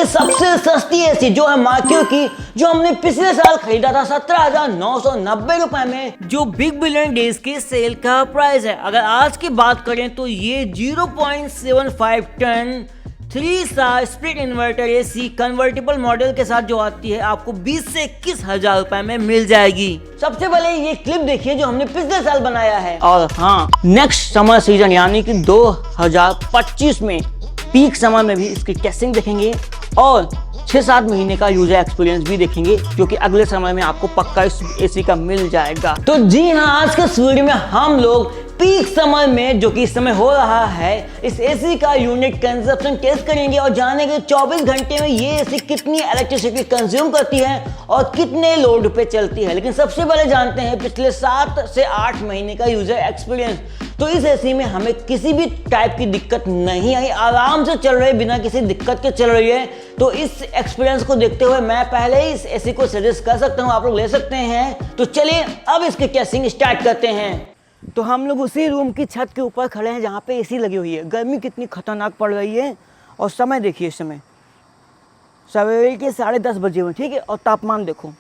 की सबसे सस्ती एसी जो है मार्कियो की, जो हमने पिछले साल खरीदा था 17,990 रुपए में, जो बिग बिलियन डेज के सेल का प्राइस है। अगर आज की बात करें तो ये 0.75 ton 3 star split inverter AC convertible model के साथ जो आती है आपको 20 से 21 हजार रुपए में मिल जाएगी। सबसे पहले ये क्लिप देखिए जो हमने पिछले साल बनाया है। और हाँ, नेक्स्ट समर सीजन यानी कि 2025 में पीक समर में भी इसकी टेस्टिंग देखेंगे और 6-7 महीने का यूजर एक्सपीरियंस भी देखेंगे, जो कि अगले समय में आपको पक्का इस एसी का मिल जाएगा। तो जी हाँ, आज के इस वीडियो में हम लोग पीक समर में, जो कि इस समय हो रहा है, इस एसी का यूनिट कंजप्शन टेस्ट करेंगे और जानेंगे 24 घंटे में ये एसी कितनी इलेक्ट्रिसिटी कंज्यूम करती है और कितने लोड पे चलती है। लेकिन सबसे पहले जानते हैं पिछले 7 से 8 महीने का यूजर एक्सपीरियंस। तो इस एसी में हमें किसी भी टाइप की दिक्कत नहीं आई, आराम से चल रही है, बिना किसी दिक्कत के चल रही है। तो इस एक्सपीरियंस को देखते हुए मैं पहले ही इस एसी को सजेस्ट कर सकता हूँ, आप लोग ले सकते हैं। तो चलिए अब इसकी टेस्टिंग स्टार्ट करते हैं। तो हम लोग उसी रूम की छत के ऊपर खड़े हैं जहाँ पे एसी लगी हुई है। गर्मी कितनी खतरनाक पड़ रही है और समय देखिए, इस समय सवेरे के 10:30 बजे हुए, ठीक है। और तापमान देखो,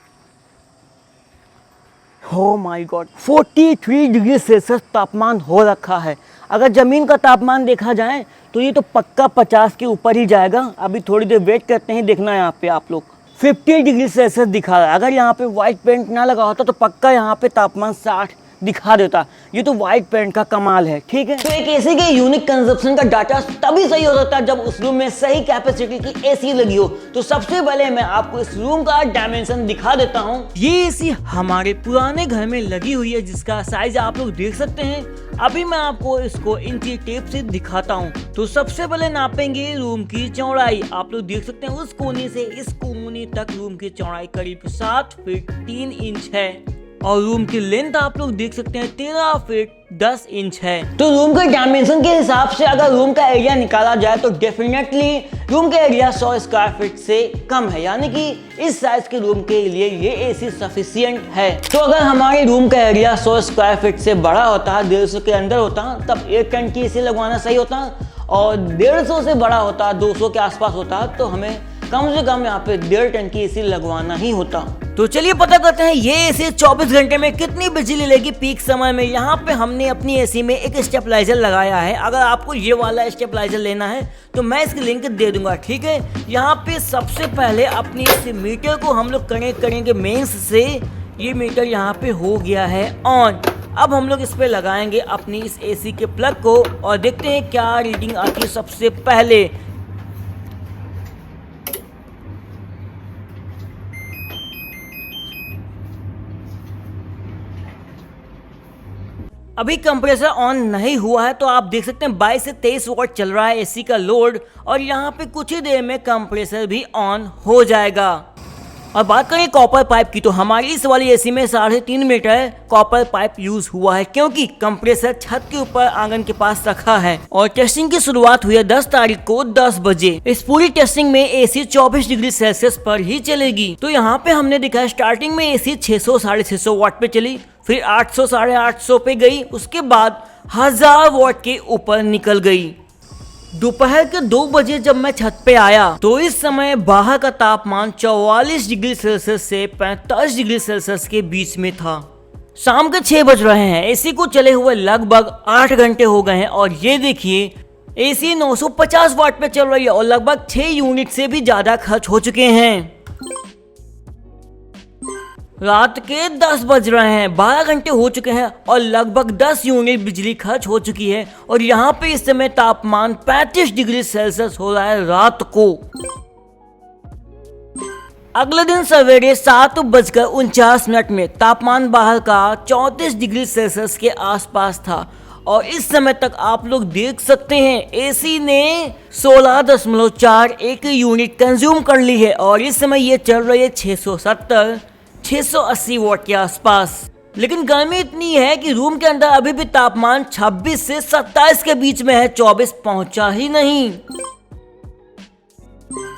हो माय गॉड, 43 डिग्री सेल्सियस तापमान हो रखा है। अगर ज़मीन का तापमान देखा जाए तो ये तो पक्का 50 के ऊपर ही जाएगा। अभी थोड़ी देर वेट करते हैं, देखना है यहाँ पे आप लोग 50 डिग्री सेल्सियस दिखा रहा है। अगर यहाँ पे व्हाइट पेंट ना लगा होता तो पक्का यहाँ पे तापमान 60 दिखा देता। ये तो व्हाइट पेंट का कमाल है, ठीक है। तो एक एसी के यूनिट कंजप्शन का डाटा तभी सही हो सकता है जब उस रूम में सही कैपेसिटी की एसी लगी हो। तो सबसे पहले मैं आपको इस रूम का डायमेंशन दिखा देता हूँ। ये एसी हमारे पुराने घर में लगी हुई है, जिसका साइज आप लोग देख सकते हैं। अभी मैं आपको इसको इंची टेप से दिखाता हूँ। तो सबसे पहले नापेंगे रूम की चौड़ाई। आप लोग देख सकते हैं उस कोने से इस कोने तक रूम की चौड़ाई करीब 7 फीट 3 इंच है और रूम की लेंथ आप लोग देख सकते हैं 13 फीट 10 इंच है। तो रूम के डायमेंशन के हिसाब से अगर रूम का एरिया निकाला जाए तो डेफिनेटली रूम का एरिया 100 स्क्वायर फीट से कम है, यानी कि इस साइज के रूम के लिए ये एसी सफिशिएंट है। तो अगर हमारे रूम का एरिया 100 स्क्वायर फीट से बड़ा होता, 150 के अंदर होता, तब 1 टन की एसी लगवाना सही होता। और 150 से बड़ा होता, 200 के आसपास होता, तो हमें कम से कम यहाँ पे 1.5 टन की एसी लगवाना ही होता। तो चलिए पता करते हैं ये एसी 24 घंटे में कितनी बिजली लेगी पीक समय में। यहाँ पे हमने अपनी एसी में एक स्टेबलाइजर लगाया है। अगर आपको ये वाला स्टेबलाइजर लेना है तो मैं इसकी लिंक दे दूंगा, ठीक है। यहाँ पे सबसे पहले अपनी इस मीटर को हम लोग कनेक्ट करेंगे मेंस से। ये मीटर यहाँ पे हो गया है ऑन। अब हम लोग इस पे लगाएंगे अपनी इस एसी के प्लग को और देखते हैं क्या रीडिंग आती है। सबसे पहले अभी कंप्रेसर ऑन नहीं हुआ है, तो आप देख सकते हैं 22 से 23 वॉट चल रहा है एसी का लोड और यहाँ पे कुछ ही देर में कंप्रेसर भी ऑन हो जाएगा। और बात करें कॉपर पाइप की, तो हमारी इस वाली एसी में 3.5 मीटर कॉपर पाइप यूज हुआ है, क्योंकि कंप्रेसर छत के ऊपर आंगन के पास रखा है। और टेस्टिंग की शुरुआत हुई है 10 तारीख को 10 बजे। इस पूरी टेस्टिंग में एसी 24 डिग्री सेल्सियस पर ही चलेगी। तो यहाँ पे हमने देखा स्टार्टिंग में एसी 600 650 वाट पे चली, फिर 800 850 पे गई, उसके बाद 1000 वॉट के ऊपर निकल गई। दोपहर के 2 बजे जब मैं छत पे आया तो इस समय बाहर का तापमान 44 डिग्री सेल्सियस से 45 डिग्री सेल्सियस के बीच में था। शाम के 6 बज रहे हैं, एसी को चले हुए लगभग 8 घंटे हो गए हैं और ये देखिए एसी 950 वाट पे चल रही है और लगभग 6 यूनिट से भी ज्यादा खर्च हो चुके हैं। रात के 10 बज रहे हैं, 12 घंटे हो चुके हैं और लगभग 10 यूनिट बिजली खर्च हो चुकी है। और यहाँ पे इस समय तापमान 35 डिग्री सेल्सियस हो रहा है रात को। अगले दिन सवेरे 7:49 में तापमान बाहर का 34 डिग्री सेल्सियस के आसपास था और इस समय तक आप लोग देख सकते हैं एसी ने 16.41 यूनिट कंज्यूम कर ली है और इस समय ये चल रही है 680 वॉट के आसपास। लेकिन गर्मी इतनी है कि रूम के अंदर अभी भी तापमान 26 से 27 के बीच में है, 24 पहुंचा ही नहीं।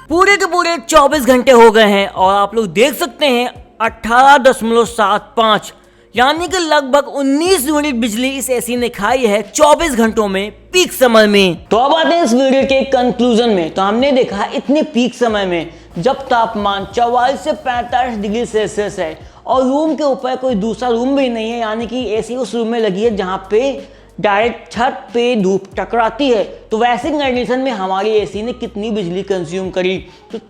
पूरे के पूरे 24 घंटे हो गए हैं और आप लोग देख सकते हैं 18.75 यानी कि लगभग 19 यूनिट बिजली इस एसी ने खाई है 24 घंटों में पीक समय में। तो अब आते हैं इस वीडियो के कंक्लूजन में। तो हमने देखा इतने पीक समय में जब तापमान 44 से 45 डिग्री सेल्सियस है और रूम के ऊपर कोई दूसरा रूम भी नहीं है, यानी कि एसी उस रूम में लगी है जहां पे डायरेक्ट छत पे धूप टकराती है, तो वैसी कंडीशन में हमारी एसी ने कितनी बिजली कंज्यूम करी।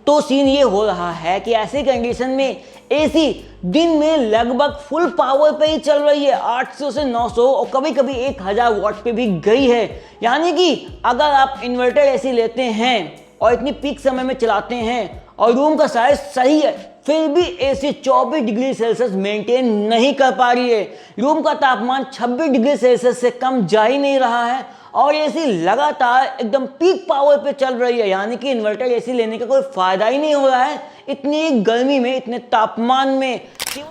तो सीन ये हो रहा है कि ऐसी कंडीशन में एसी दिन में लगभग फुल पावर पे ही चल रही है, 800 से 900 और कभी कभी 1000 वॉट पे भी गई है। यानी कि अगर आप इन्वर्टर एसी लेते हैं और इतनी पीक समय में चलाते हैं और रूम का साइज सही है, फिर भी एसी 24 डिग्री सेल्सियस मेंटेन नहीं कर पा रही है। रूम का तापमान 26 डिग्री सेल्सियस से कम जा ही नहीं रहा है और एसी लगातार एकदम पीक पावर पे चल रही है। यानी कि इन्वर्टर एसी लेने का कोई फायदा ही नहीं हो रहा है इतनी गर्मी में, इतने तापमान में।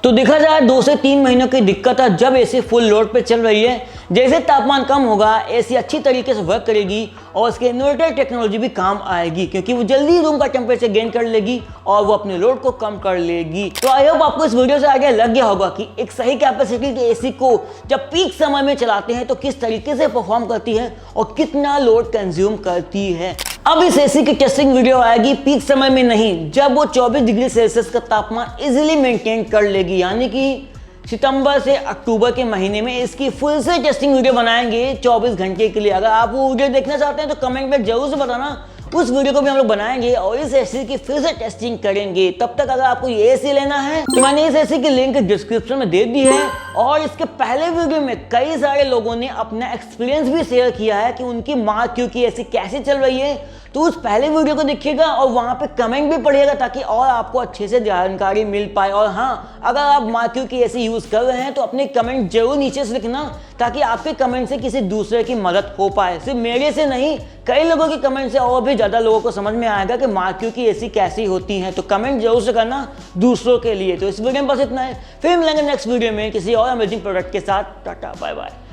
तो देखा जाए 2 से 3 महीनों की दिक्कत है जब एसी फुल लोड पे चल रही है। जैसे तापमान कम होगा एसी अच्छी तरीके से वर्क करेगी और उसके इन्वर्टर टेक्नोलॉजी भी काम आएगी, क्योंकि वो जल्दी रूम का टेम्परेचर गेन कर लेगी और वो अपने लोड को कम कर लेगी। तो आई होप आपको इस वीडियो से आइडिया लग गया होगा कि एक सही कैपेसिटी के एसी को जब पीक समय में चलाते हैं तो किस तरीके से परफॉर्म करती है और कितना लोड कंज्यूम करती है। अब इस एसी की टेस्टिंग वीडियो आएगी पीक समय में नहीं, जब वो 24 डिग्री सेल्सियस का तापमान इजीली मेंटेन कर लेगी। यानी कि सितंबर से अक्टूबर के महीने में इसकी फुल से टेस्टिंग वीडियो बनाएंगे 24 घंटे के लिए। अगर आप वो वीडियो देखना चाहते हैं तो कमेंट में जरूर से बताना, उस वीडियो को भी हम लोग बनाएंगे और इस एसी की फिर से टेस्टिंग करेंगे। तब तक अगर आपको ये एसी लेना है तो मैंने इस एसी की लिंक डिस्क्रिप्शन में दे दी है और इसके पहले वीडियो में कई सारे लोगों ने अपना एक्सपीरियंस भी शेयर किया है कि उनकी मार्क क्यू की एसी कैसे चल रही है। तो उस पहले वीडियो को देखिएगा और वहां पे कमेंट भी पढ़िएगा ताकि और आपको अच्छे से जानकारी मिल पाए। और हाँ, अगर आप मार्क क्यू की एसी यूज कर रहे हैं तो अपने कमेंट जरूर नीचे से लिखना ताकि आपके कमेंट से किसी दूसरे की मदद हो पाए। सिर्फ मेरे से नहीं, कई लोगों के कमेंट से और भी ज्यादा लोगों को समझ में आएगा कि मार्क क्यू की एसी कैसी होती है। तो कमेंट जरूर से करना दूसरों के लिए। तो इस वीडियो में बस इतना है, फिर मिलेंगे नेक्स्ट वीडियो में किसी और अमेजिंग प्रोडक्ट के साथ। Tata bye bye.